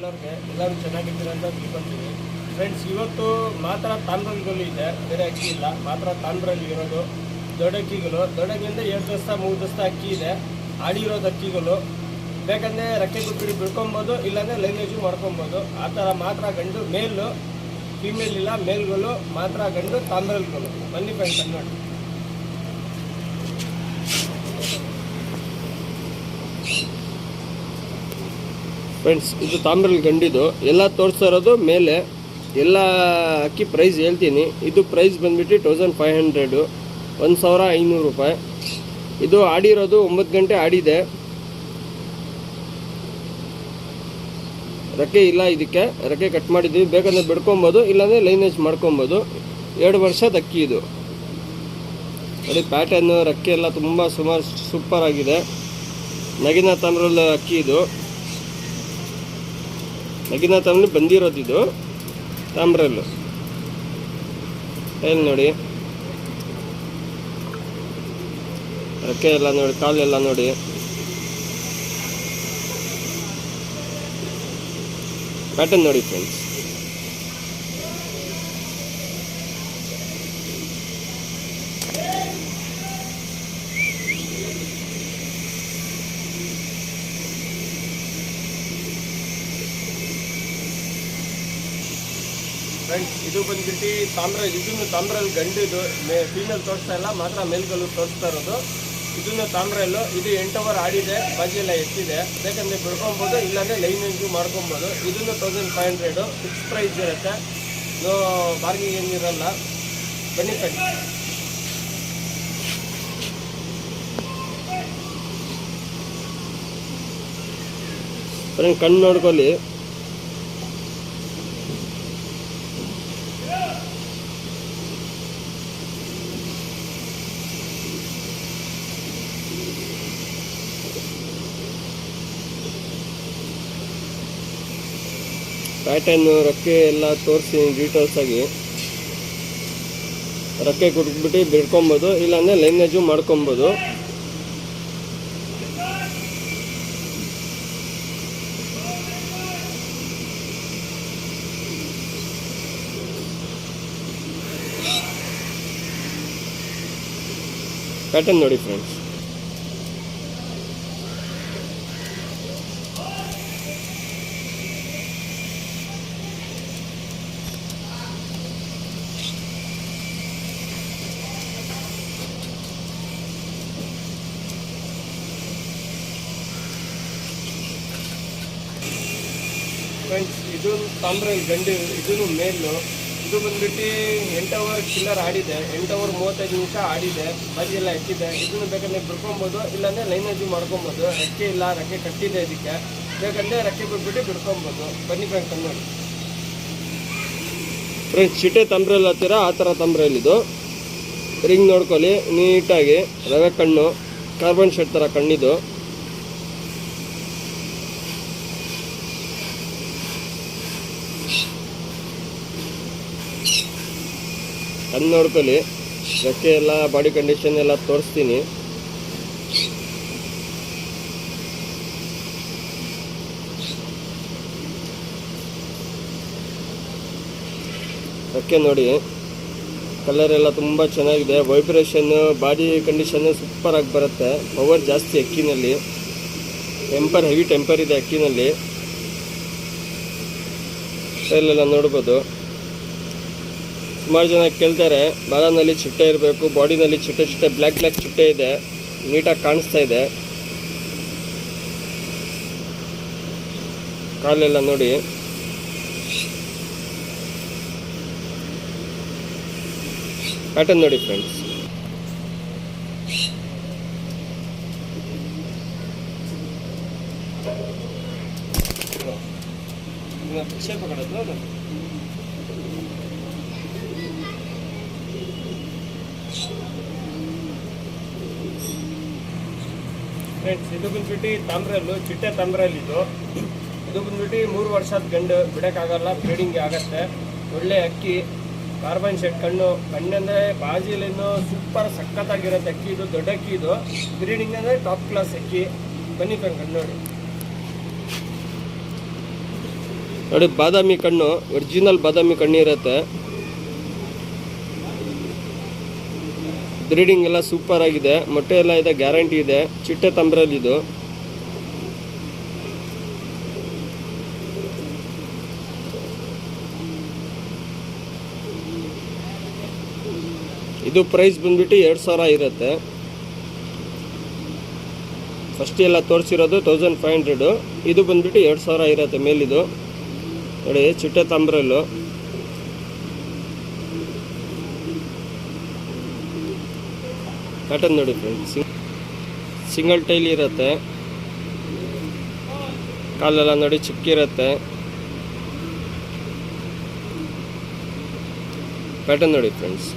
ಎಲ್ಲರೂ ಚೆನ್ನಾಗಿದ್ದೀರ ಅಂತ ತಿಳ್ಕೊತೀವಿ ಫ್ರೆಂಡ್ಸ್. ಇವತ್ತು ಮಾತ್ರ ತಾಮ್ರಗಳು ಇದೆ, ಬೇರೆ ಅಕ್ಕಿ ಇಲ್ಲ, ಮಾತ್ರ ತಾಮ್ರಲ್ಲಿ ಇರೋದು ದೊಡ್ಡ ಅಕ್ಕಿಗಳು. ದೊಡ್ಡಕ್ಕಿಂತ 2 ದಸ್ತ 3 ದಸ್ತ ಅಕ್ಕಿ ಇದೆ, ಆಡಿರೋದು ಅಕ್ಕಿಗಳು. ಬೇಕಂದರೆ ರೆಕ್ಕೆ ಗುಟ್ಬಿಡಿ ಬಿಡ್ಕೊಬೋದು, ಇಲ್ಲಾಂದರೆ ಲೈನೇಜು ಮಾಡ್ಕೊಬೋದು. ಆ ಥರ ಮಾತ್ರ ಗಂಡು. ಮೇಲು ಫೀಮೇಲ್ ಇಲ್ಲ, ಮೇಲ್ಗಳು ಮಾತ್ರ ಗಂಡು ತಾಮ್ರಲ್ಗಳು. ಬನ್ನಿ ಫ್ರೆಂಡ್ಸ್ ನೋಡಿ. ಫ್ರೆಂಡ್ಸ್ ಇದು ತಾಮ್ರಲ್ಲಿ ಗಂಡಿದು. ಎಲ್ಲ ತೋರಿಸ್ತಾ ಇರೋದು ಮೇಲೆ. ಎಲ್ಲ ಅಕ್ಕಿ ಪ್ರೈಸ್ ಹೇಳ್ತೀನಿ. ಇದು ಪ್ರೈಸ್ ಬಂದುಬಿಟ್ಟು 1500, 1500 ರೂಪಾಯಿ. ಇದು ಆಡಿರೋದು 9 ಗಂಟೆ ಆಡಿದೆ. ರೆಕ್ಕೆ ಇಲ್ಲ, ಇದಕ್ಕೆ ರೆಕ್ಕೆ ಕಟ್ ಮಾಡಿದ್ದೀವಿ. ಬೇಕಂದ್ರೆ ಬಿಡ್ಕೊಬೋದು, ಇಲ್ಲಾಂದರೆ ಲೈನೇಜ್ ಮಾಡ್ಕೊಬೋದು. 2 ವರ್ಷದ ಅಕ್ಕಿ ಇದು. ನೋಡಿ ಪ್ಯಾಟರ್ನು, ರೆಕ್ಕೆ ಎಲ್ಲ ತುಂಬ ಸೂಪರ್ ಆಗಿದೆ. ನಗಿನ ತಾಮ್ರಲ್ಲಿ ಅಕ್ಕಿ ಇದು. ನಗಿನ ತಾಮ್ರಲ್ಲಿ ಬಂದಿರೋದು ಇದು ತಾಮ್ರಲ್ಲು. ಟೈಲ್ ನೋಡಿ, ರೆಕ್ಕೆ ಎಲ್ಲ ನೋಡಿ, ಕಾಲೆಲ್ಲ ನೋಡಿ. ಪ್ಯಾಟರ್ನ್ ನೋಡಿ ಫ್ರೆಂಡ್ಸ್. ಫ್ರೆಂಡ್ಸ್ ಇದು ಬಂದ್ಬಿಟ್ಟು ಇದನ್ನು ತಾಮ್ರಲ್ಲಿ ಗಂಡು. ಇದು ಫೀಮೇಲ್ ತೋರಿಸ್ತಾ ಇಲ್ಲ, ಮಾತ್ರ ಮೇಲ್ಗಳು ತೋರಿಸ್ತಾ ಇರೋದು. ಇದನ್ನು ತಾಮ್ರಲ್ಲು. ಇದು 8 ಅವರ್ ಆಡಿದೆ, ಬಾಜಿ ಎಲ್ಲ ಎತ್ತಿದೆ. ಬೇಕಂದರೆ ಬಿಡ್ಕೊಬೋದು, ಇಲ್ಲಾಂದರೆ ಲೈನಿಂಗು ಮಾಡ್ಕೊಬೋದು. ಇದನ್ನು 1500 ಫಿಕ್ಸ್ ಪ್ರೈಸ್ ಇರುತ್ತೆ, ನೋ ಬಾರ್ಗಿಂಗ್ ಏನಿರಲ್ಲ. ಬನ್ನಿ ಫ್ರೆಂಡ್ಸ್. ಫ್ರೆಂಡ್ ಕಣ್ಣು ನೋಡ್ಕೊಳ್ಳಿ. ಪ್ಯಾಟರ್ನು, ರೆಕ್ಕೆ ಎಲ್ಲ ತೋರಿಸಿ ಡೀಟೇಲ್ಸ್ ಆಗಿ. ರೆಕ್ಕೆ ಕೊಟ್ಬಿಟ್ಟು ಬಿಡ್ಕೊಬೋದು, ಇಲ್ಲಾಂದರೆ ಲೈನೇಜು ಮಾಡ್ಕೊಬೋದು. ಪ್ಯಾಟರ್ನ್ ನೋಡಿ ಫ್ರೆಂಡ್ಸ್. ಫ್ರೆಂಡ್ಸ್ ಇದು ತಾಮ್ರಲ್ಲಿ ಗಂಡು, ಇದೂ ಮೇಲು. ಇದು ಬಂದ್ಬಿಟ್ಟು 8 ಅವರ್ ಚಿಲ್ಲರ್ ಆಡಿದೆ, 8 ಅವರ್ 35 ನಿಮಿಷ ಆಡಿದೆ, ಬಾಜಿ ಎಲ್ಲ ಎತ್ತಿದೆ. ಇದನ್ನು ಬೇಕಂದರೆ ಬಿಡ್ಕೊಬೋದು, ಇಲ್ಲಾಂದರೆ ಲೈನೇಜು ಮಾಡ್ಕೊಬೋದು. ರೆಕ್ಕೆ ಇಲ್ಲ, ರೆಕ್ಕೆ ಕಟ್ಟಿದೆ. ಇದಕ್ಕೆ ಬೇಕಂದರೆ ರೆಕ್ಕೆ ಬಿಟ್ಬಿಟ್ಟು ಬಿಡ್ಕೊಬೋದು. ಬನ್ನಿ ಫ್ರೆಂಡ್ಸ್ ನೋಡಿ. ಫ್ರೆಂಡ್ಸ್ ಚಿಟ್ಟೆ ತಾಮ್ರಲ್ಲಿ ಹತ್ತಿರ ಆ ಥರ ತಾಮ್ರಲ್ಲಿದು. ರಿಂಗ್ ನೋಡ್ಕೊಳ್ಳಿ ನೀಟಾಗಿ. ರವೆ ಕಣ್ಣು, ಕಾರ್ಬನ್ ಶೇಡ್ ಥರ ಕಣ್ಣಿದು. ಕಣ್ಣು ನೋಡ್ಕೊಳ್ಳಿ. ರೆಕ್ಕೆ ಎಲ್ಲ, ಬಾಡಿ ಕಂಡೀಷನ್ ಎಲ್ಲ ತೋರಿಸ್ತೀನಿ. ರೆಕ್ಕೆ ನೋಡಿ, ಕಲರ್ ಎಲ್ಲ ತುಂಬ ಚೆನ್ನಾಗಿದೆ. ವೈಬ್ರೇಷನ್ನು, ಬಾಡಿ ಕಂಡೀಷನ್ನು ಸೂಪರಾಗಿ ಬರುತ್ತೆ. ಪವರ್ ಜಾಸ್ತಿ ಅಕ್ಕಿನಲ್ಲಿ. ಟೆಂಪರ್, ಹೆವಿ ಟೆಂಪರ್ ಇದೆ ಅಕ್ಕಿನಲ್ಲಿ. ಸ್ಟೈಲೆಲ್ಲ ನೋಡ್ಬೋದು. ಸುಮಾರು ಜನ ಕೇಳ್ತಾರೆ, ಬಾಲನಲ್ಲಿ ಚಿಟ್ಟೆ ಇರಬೇಕು, ಬಾಡಿನಲ್ಲಿ ಚಿಟ್ಟೆ ಬ್ಲ್ಯಾಕ್ ಚಿಟ್ಟೆ ಇದೆ, ನೀಟಾಗಿ ಕಾಣಿಸ್ತಾ ಇದೆ. ಕಾಲೆಲ್ಲ ನೋಡಿ. ಪ್ಯಾಟರ್ನ್ ನೋಡಿ ಫ್ರೆಂಡ್ಸ್. ಫ್ರೆಂಡ್ಸ್ ಇದು ಬಂದ್ಬಿಟ್ಟು ತಾಮ್ರಲ್ಲು, ಚಿಟ್ಟೆ ತಾಮ್ರಲ್ಲಿ ಇದು. ಇದು ಬಂದ್ಬಿಟ್ಟು 3 ವರ್ಷದ ಗಂಡು, ಬಿಡೋಕ್ಕಾಗಲ್ಲ, ಬ್ರೀಡಿಂಗ್ ಆಗುತ್ತೆ. ಒಳ್ಳೆ ಅಕ್ಕಿ, ಕಾರ್ಬನ್ ಶೆಡ್ ಕಣ್ಣು. ಕಣ್ಣಂದರೆ ಬಾಜಿಲೇನು ಸೂಪರ್ ಸಖತ್ತಾಗಿರುತ್ತೆ ಅಕ್ಕಿ. ಇದು ದೊಡ್ಡ ಅಕ್ಕಿ. ಇದು ಬ್ರೀಡಿಂಗ್ ಅಂದರೆ ಟಾಪ್ ಕ್ಲಾಸ್ ಅಕ್ಕಿ. ಬನ್ನಿ ಫ್ರೆಂಡ್ ಕಣ್ಣು ನೋಡಿ. ನೋಡಿ ಬಾದಾಮಿ ಕಣ್ಣು, ಒರಿಜಿನಲ್ ಬಾದಾಮಿ ಕಣ್ಣು ಇರುತ್ತೆ. ಬ್ರೀಡಿಂಗ್ ಎಲ್ಲ ಸೂಪರ್ ಆಗಿದೆ, ಮೊಟ್ಟೆ ಎಲ್ಲ ಇದೆ, ಗ್ಯಾರಂಟಿ ಇದೆ. ಚಿಟ್ಟೆ ತಂಬ್ರಲ್ಲಿ ಇದು ಪ್ರೈಸ್ ಬಂದ್ಬಿಟ್ಟು 2000 ಇರುತ್ತೆ. ಫಸ್ಟ್ ಎಲ್ಲ ತೋರಿಸಿರೋದು 1500, ಇದು ಬಂದ್ಬಿಟ್ಟು 2000 ಇರುತ್ತೆ ಮೇಲಿದು. ನೋಡಿ ಚಿಟ್ಟೆ ತಾಮ್ರಲ್ಲು. ಪ್ಯಾಟರ್ನ್ ನೋಡಿ ಫ್ರೆಂಡ್ಸ್, ಸಿಂಗಲ್ ಟೈಲ್ ಇರುತ್ತೆ. ಕಾಲೆಲ್ಲ ನೋಡಿ ಚಿಕ್ಕಿರುತ್ತೆ. ಪ್ಯಾಟರ್ನ್ ನೋಡಿ ಫ್ರೆಂಡ್ಸ್.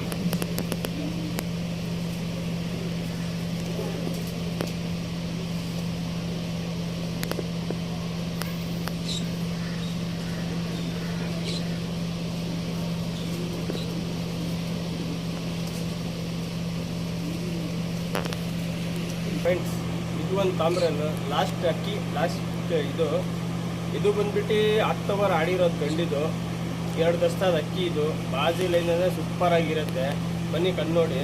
ಫ್ರೆಂಡ್ಸ್ ಇದು ಒಂದು ತಾಮ್ರಲ್ಲ, ಲಾಸ್ಟ್ ಅಕ್ಕಿ, ಲಾಸ್ಟ್ ಇದು ಬಂದ್ಬಿಟ್ಟು ಅಕ್ಟೋಬರ್ ಆಡಿರೋದು ಗಂಡಿದು. 2 ದಸ್ತದ ಅಕ್ಕಿ ಇದು. ಬಾಜಿ ಲೈನ್ ಅಂದರೆ ಸೂಪರ್ ಆಗಿರುತ್ತೆ. ಬನ್ನಿ ಕಣ್ಣು ನೋಡಿ.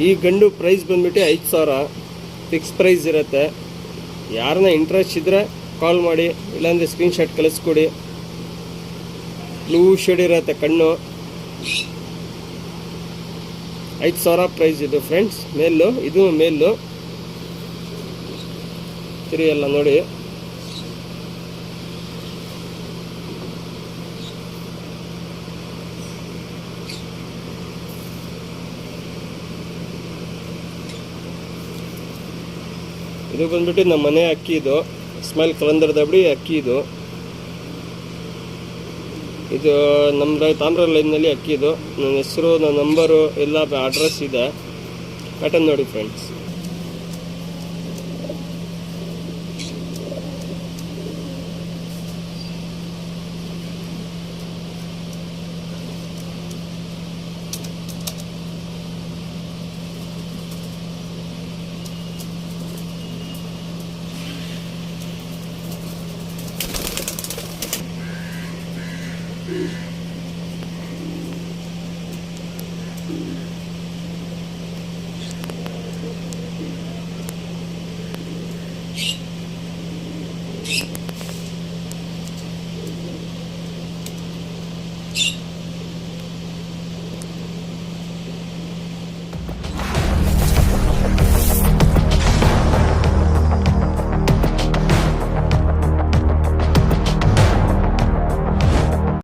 ಈ ಗಂಡು ಪ್ರೈಸ್ ಬಂದ್ಬಿಟ್ಟು 5000 ಫಿಕ್ಸ್ ಪ್ರೈಸ್ ಇರುತ್ತೆ. ಯಾರನ್ನ ಇಂಟ್ರೆಸ್ಟ್ ಇದ್ದರೆ ಕಾಲ್ ಮಾಡಿ, ಇಲ್ಲಾಂದರೆ ಸ್ಕ್ರೀನ್ಶಾಟ್ ಕಳಿಸ್ಕೊಡಿ. ಬ್ಲೂ ಶೇಡ್ ಇರುತ್ತೆ ಕಣ್ಣು. 5000 ಪ್ರೈಸ್ ಇದು ಫ್ರೆಂಡ್ಸ್. ಮೇಲು, ಇದು ಮೇಲು. ತಿರಿ ಎಲ್ಲ ನೋಡಿ. ಇದು ಬಂದ್ಬಿಟ್ಟು ನಮ್ಮ ಮನೆ ಅಕ್ಕಿ. ಇದು ಸ್ಮೈಲ್ ಕಲಂದರ್ ದಬಡಿ ಅಕ್ಕಿ. ಇದು ನಮ್ಮ ತಾಮ್ರ ಲೈನ್ನಲ್ಲಿ ಅಕ್ಕಿ. ಇದು ನನ್ನ ಹೆಸರು, ನನ್ನ ನಂಬರು ಎಲ್ಲ ಅಡ್ರೆಸ್ ಇದೆ. ಪ್ಯಾಟರ್ನ್ ನೋಡಿ ಫ್ರೆಂಡ್ಸ್.